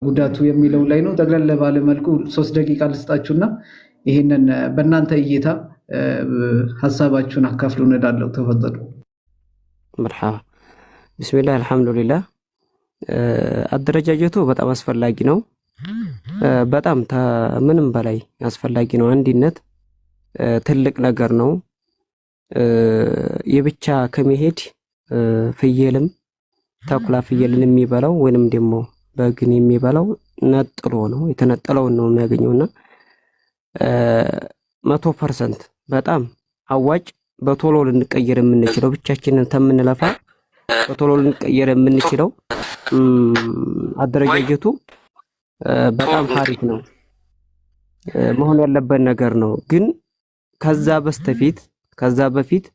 ጉዳቱ የሚለው ላይ ነው። ጠቅለል ባለ መልኩ 3 ደቂቃ ልስጣችሁና ይሄንን በእናንተ እይታ ሐሳባችሁን አካፍሉን እላለሁ። ተፈضሉ። መርሐባ ቢስሚላህ አልሐምዱሊላህ። አደረጃጀቱ በጣም አስፈላጊ ነው። በጣም ምንም በላይ አስፈላጊ ነው። አንድነት ትልቅ ነገር ነው። የብቻ ከመሄድ ፍየልም ተኩላ ፍየልን የሚበላው ወይንም ደግሞ በግን የሚበላው ነጥሎ ነው፣ የተነጠለውን ነው የሚያገኘውና 100% በጣም አዋጭ በቶሎ ልንቀየር የምንችለው ብቻችንን ተምንለፋ በቶሎ ልንቀየር የምንችለው አደረጃጀቱ በጣም ሀሪፍ ነው፣ መሆን ያለበት ነገር ነው። ግን ከዛ በፊት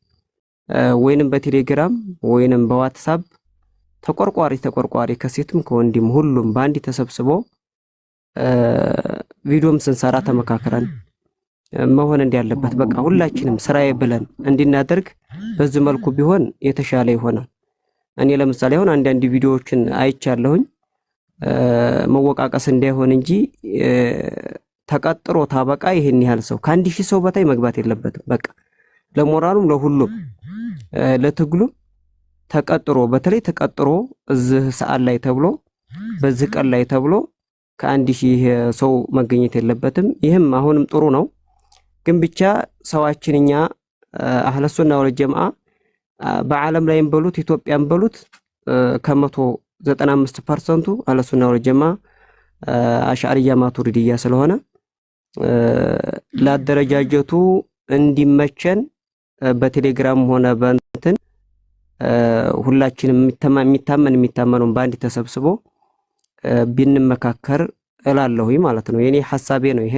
ወይንም በቴሌግራም ወይንም በዋትስአፕ ተቆርቋሪ ከሴትም ከወንድም ሁሉም ባንዲ ተሰብስቦ ቪዲዮም ስንሰራ ተመካከረን መሆን እንዲያለበት በቃ ሁላችንም ስራዬ ብለን እንድናደርግ በዚህ መልኩ ቢሆን የተሻለ ይሆናል። እኔ ለምሳሌ አሁን አንዳንድ ቪዲዮዎችን አይቻለሁኝ መወቃቀስ እንዳይሆን እንጂ ተቀጥሮ ታበቃ ይሄን ያህል ሰው ከ1000 ሰው በታይ መግባት የለበትም። በቃ ለሞራሉም ለሁሉም ለትግሉም ተቀጥሮ በተለይ ተቀጥሮ እዚህ ሰዓት ላይ ተብሎ በዚህ ቀን ላይ ተብሎ ከ1000 ሰው መገኘት የለበትም። ይህም አሁንም ጥሩ ነው። ግን ብቻ ሰዋችንኛ አህለ ሱና ወል ጀማዓ በዓለም ላይም በሉት ኢትዮጵያም በሉት ከ195% አህለ ሱና ወል ጀማዓ አሽዓሪያ ማቱሪዲያ ስለሆነ ለአደረጃጀቱ እንዲመቸን በቴሌግራም ሆነ በእንትን ሁላችንም የሚታመኑን ባንዲ ተሰብስቦ ቢንመካከር እላለሁኝ ማለት ነው። የኔ ሐሳቤ ነው ይሄ።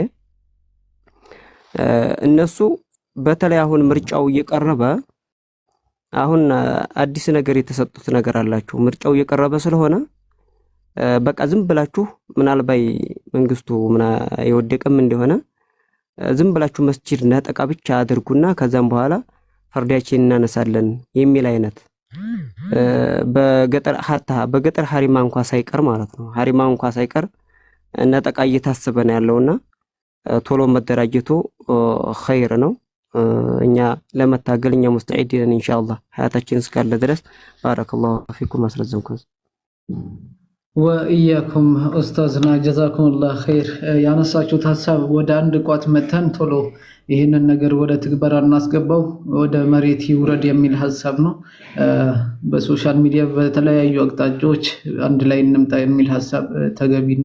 እነሱ በተለይ አሁን ምርጫው እየቀረበ አሁን አዲስ ነገር የተሰጡት ነገር አላችሁ። ምርጫው እየቀረበ ስለሆነ በቃ ዝም ብላችሁ ምናልባት መንግስቱ የወደቀም እንደሆነ ዝም ብላችሁ መስጂድ ነጠቃ ብቻ አድርጉና ከዛም በኋላ ፈርዳችን እናነሳለን የሚል አይነት በገጠር ሐሪማ እንኳን ሳይቀር ማለት ነው ሐሪማ እንኳን ሳይቀር ነጠቃ እየታሰበ ነው ያለውና ቶሎ መደራጀቱ ኸይር ነው። እኛ ለመታገል እኛ ሙስተዒድ ነን ኢንሻአላህ ሀያታችን እስካለ ድረስ። ባረከላሁ ፊኩም አስረዘምኩም። ወኢያኩም ኡስታዝና ጀዛኩሙላህ ኸይር። ያነሳችሁት ሐሳብ ወደ አንድ ቋት መተን ቶሎ ይህንን ነገር ወደ ትግበራ እናስገባው፣ ወደ መሬት ይውረድ የሚል ሐሳብ ነው። በሶሻል ሚዲያ በተለያዩ አቅጣጫዎች አንድ ላይ እንምጣ የሚል ሐሳብ ተገቢ